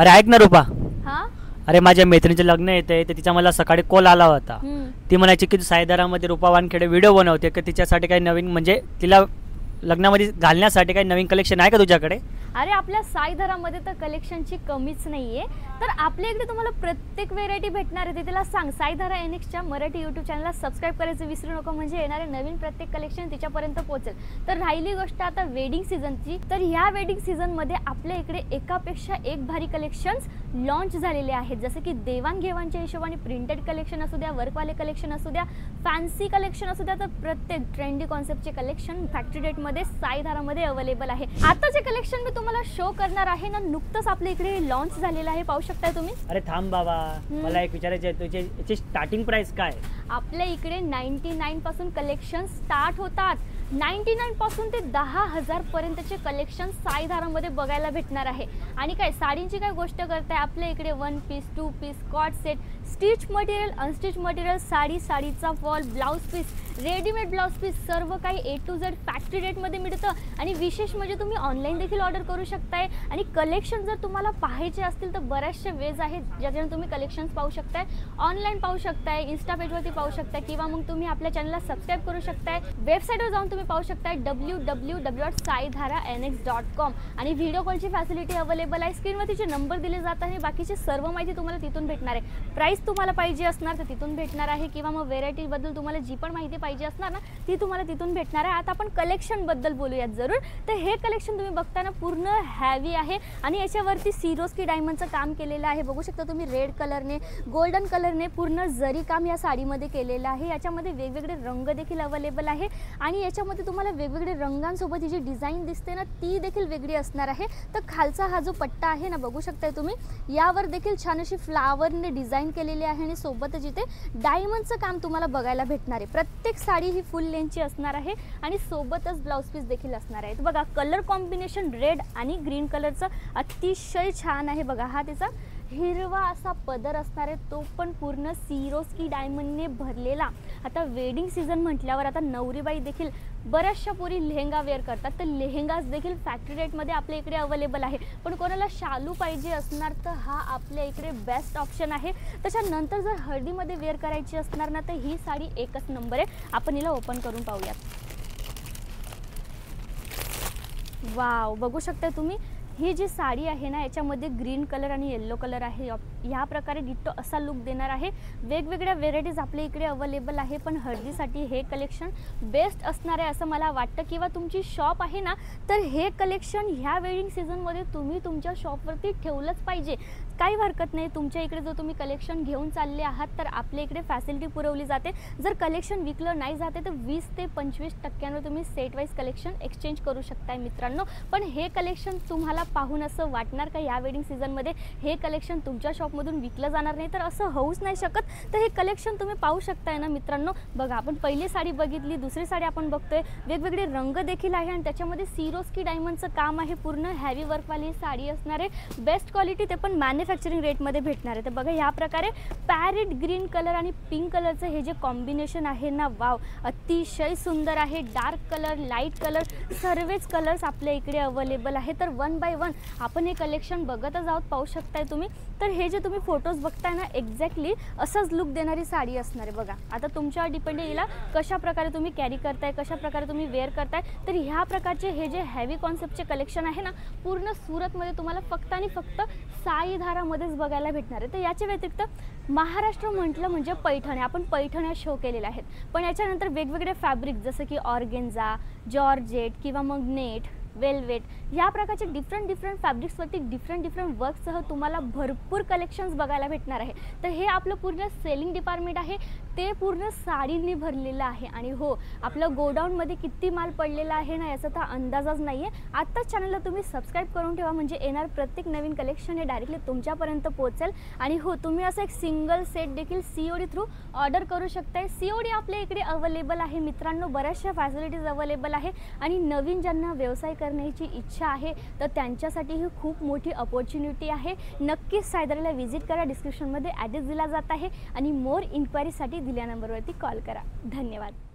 अरे ऐक ना रूपा, हा अरे माझ्या मैत्रिणीचं लग्न येते तर तिचा मला सकाळी कॉल आला होता. हम्म. ती म्हणायची की तू साईदरामध्ये रूपा वानखेडे व्हिडिओ बनवते की तिच्यासाठी काही नवीन म्हणजे तिला लग्नामध्ये घालण्यासाठी काही नवीन कलेक्शन आहे का तुझ्याकडे? अरे आपल्या साईधरामध्ये तर कलेक्शनची कमीच नाहीये. तर आपल्या इकडे तुम्हाला प्रत्येक व्हेरायटी भेटणार आहे. तिला सांग साईधरा एनएक्सच्या मराठी यूट्यूब चॅनलला सबस्क्राईब करायचं विसरू नको, म्हणजे येणारे नवीन प्रत्येक कलेक्शन तिच्यापर्यंत पोहोचेल. तर राहिली गोष्ट आता वेडिंग सीझनची, तर ह्या वेडिंग सीझनमध्ये आपल्या इकडे एकापेक्षा एक भारी कलेक्शन्स लॉन्च झालेले आहेत. जसे की देवाणघेवाणच्या हिशोबाने प्रिंटेड कलेक्शन असू द्या, वर्कवाले कलेक्शन असू द्या, फॅन्सी कलेक्शन असू द्या, तर प्रत्येक ट्रेंडी कॉन्सेप्टचे कलेक्शन फॅक्टरी रेटमध्ये साईधरामध्ये अवेलेबल आहे. आता जे कलेक्शन मी तुम्हाला शो करणार आहे ना, नुकतंच आपल्या इकडे लॉन्च झालेलं आहे, पाहू शकताय तुम्ही. अरे थांब बाबा, मला एक विचारायचं आहे, तुझे याची स्टार्टिंग प्राइस काय? आपल्या इकडे 99 पासून कलेक्शन स्टार्ट होतात. 99 पासून ते 10,000 पर्यंतचे कलेक्शन साईधारामध्ये बघायला भेटणार आहे. आणि काय साडींची काय गोष्ट करताय, आपल्या इकडे 1 piece 2 piece cot set, stitch material, unstitch material, साडीचा fall, blouse piece, readymade blouse piece, सर्व काही A to Z फॅक्टरी रेटमध्ये मिळतं. आणि विशेष म्हणजे तुम्ही ऑनलाईन देखील ऑर्डर करू शकताय. आणि कलेक्शन जर तुम्हाला पाहायचे असतील तर बऱ्याचशा वेज आहेत ज्याच्याने तुम्ही कलेक्शन्स पाहू शकताय. ऑनलाईन पाहू शकताय, इन्स्टा पेजवरती पाहू शकताय, किंवा मग तुम्ही आपल्या चॅनलला सबस्क्राईब करू शकताय. वेबसाईटवर जाऊन तुम्ही पाहू शकताय www.saidharaNX.com. आणि व्हिडिओ कॉलची फॅसिलिटी अवेलेबल आहे. स्क्रीनवर तिचे नंबर दिले जात आहे. बाकीची सर्व माहिती तुम्हाला तिथून भेटणार आहे. प्राइस तुम्हाला पाहिजे असणार तर तिथून भेटणार आहे, किंवा मग व्हेरायटीबद्दल तुम्हाला जी पण माहिती पाहिजे असणार ना ती तुम्हाला तिथून भेटणार आहे. आता आपण कलेक्शन बद्दल बोलूयात जरूर. तर हे कलेक्शन तुम्ही बघताना पूर्ण हॅवी आहे आणि याच्यावरती सिरोस्की डायमंडचं काम केलेलं आहे. बघू शकता तुम्ही, रेड कलरने, गोल्डन कलरने पूर्ण जरी काम या साडीमध्ये केलेलं आहे. याच्यामध्ये वेगवेगळे रंग देखील अवेलेबल आहे आणि याच्यामध्ये तुम्हाला वेगवेगळे रंगांसोबत ही जी डिझाईन दिसते ना ती देखील वेगळी असणार आहे. तर खालचा हा जो पट्टा आहे ना, बघू शकताय तुम्ही, यावर देखील छान अशी फ्लावरने डिझाईन केलेली आहे आणि सोबतच इथे डायमंडचं काम तुम्हाला बघायला भेटणार आहे. प्रत्येक साडी ही फुल लेंथची असणार आहे आणि सोबतच ब्लाउज पीस देखील असणार आहे. बघा कलर कॉम्बिनेशन रेड आणि ग्रीन कलरचं अतिशय छान आहे. बघा हा त्याचा हिरवा असा पदर असणार आहे, तो पण पूर्ण सिरोस्की डायमंडने भरलेला. आता वेडिंग सीझन म्हटल्यावर आता नवरीबाई देखील बऱ्याचशा पोरी लेहंगा वेअर करतात, तर लेहंगाज देखील फॅक्टरी रेटमध्ये आपल्या इकडे अवेलेबल आहे. पण कोणाला शालू पाहिजे असणार तर हा आपल्या इकडे बेस्ट ऑप्शन आहे. त्याच्यानंतर जर हळदीमध्ये वेअर करायची असणार ना तर ही साडी एकच नंबर आहे. आपण हिला ओपन करून पाहूयात. वाव, बघू शकता तुम्ही, ही जी साडी आहे ना याच्यामध्ये ग्रीन कलर आणि येल्लो कलर आहे. ह्या प्रकारे डिट्टो असा लुक देणार आहे. वेगवेगळ्या व्हेरायटीज आपल्या इकडे अवेलेबल आहे, पण हळदीसाठी हे कलेक्शन बेस्ट असणार आहे असं मला वाटतं. किंवा तुमची शॉप आहे ना तर हे कलेक्शन ह्या वेडिंग सीझनमध्ये तुम्ही तुमच्या शॉपवरती ठेवलंच पाहिजे. काही हरकत नाही, तुमच्या इकडे जर तुम्ही कलेक्शन घेऊन चालले आहात तर आपल्या इकडे फॅसिलिटी पुरवली जाते. जर कलेक्शन विकलं नाही जाते तर 20 ते 25% तुम्ही सेट वाईज कलेक्शन एक्सचेंज करू शकताय मित्रांनो. पण हे कलेक्शन तुम्हाला पाहून असं वाटणार का या वेडिंग सीझनमध्ये हे कलेक्शन तुमच्या शॉपमधून विकलं जाणार नाही? तर असं होऊच नाही शकत. तर हे कलेक्शन तुम्ही पाहू शकताय ना मित्रांनो. बघा, आपण पहिली साडी बघितली, दुसरी साडी आपण बघतोय, वेगवेगळे रंग देखील आहे आणि त्याच्यामध्ये सिरोस्की डायमंडचं काम आहे. पूर्ण हॅवी वर्कवाली साडी असणार आहे, बेस्ट क्वालिटी, ते पण मॅन्युफॅक्चरिंग रेटमध्ये भेटणार आहे. तर बघा ह्या प्रकारे पॅरेट ग्रीन कलर आणि पिंक कलरचं हे जे कॉम्बिनेशन आहे ना, वाव, अतिशय सुंदर आहे. डार्क कलर, लाईट कलर, सर्वच कलर्स आपल्या इकडे अवेलेबल आहे. तर 1 बाय 1 आपण हे कलेक्शन बघतच आहोत, पाहू शकताय तुम्ही. तर हे जे तुम्ही फोटोज बघताय ना एक्झॅक्टली असाच लुक देणारी साडी असणार आहे. बघा, आता तुमच्यावर डिपेंड येईल कशा प्रकारे तुम्ही कॅरी करताय, कशा प्रकारे तुम्ही वेअर करताय. तर ह्या प्रकारचे हे जे हॅवी कॉन्सेप्टचे कलेक्शन आहे ना पूर्ण सुरतमध्ये तुम्हाला फक्त आणि फक्त साईधारामध्येच बघायला भेटणार आहे. तर याच्या व्यतिरिक्त महाराष्ट्र म्हटलं म्हणजे पैठण्या, आपण पैठण्या शो केलेल्या आहेत. पण याच्यानंतर वेगवेगळे फॅब्रिक जसं की ऑर्गेन्झा, जॉर्जेट किंवा मग नेट, वेल्वेट, या प्रकारचे डिफरंट फॅब्रिक्सवरती डिफरंट वर्कसह तुम्हाला भरपूर कलेक्शन्स बघायला भेटणार आहे. तर हे आपलं पूर्ण सेलिंग डिपार्टमेंट आहे, ते पूर्ण साडींनी भरलेलं आहे. आणि हो, आपलं गोडाऊनमध्ये किती माल पडलेला आहे ना याचा तर अंदाजच नाही आहे. आत्ताच चॅनलला तुम्ही सबस्क्राईब करून ठेवा, म्हणजे येणार प्रत्येक नवीन कलेक्शन हे डायरेक्टली तुमच्यापर्यंत पोहोचेल. आणि हो, तुम्ही असं एक सिंगल सेट देखील COD थ्रू ऑर्डर करू शकताय. COD आपल्या इकडे अवेलेबल आहे मित्रांनो, बऱ्याचशा फॅसिलिटीज अवेलेबल आहे. आणि नवीन ज्यांना व्यवसाय करण्याची इच्छा आहे तर त्यांच्यासाठी ही खूप मोठी अपॉर्च्युनिटी आहे. नक्कीच साईधराला व्हिजिट करा, डिस्क्रिप्शनमध्ये ॲड्रेस दिला जात आहे आणि मोर इन्क्वायरीसाठी दिल्या नंबरवरती कॉल करा. धन्यवाद.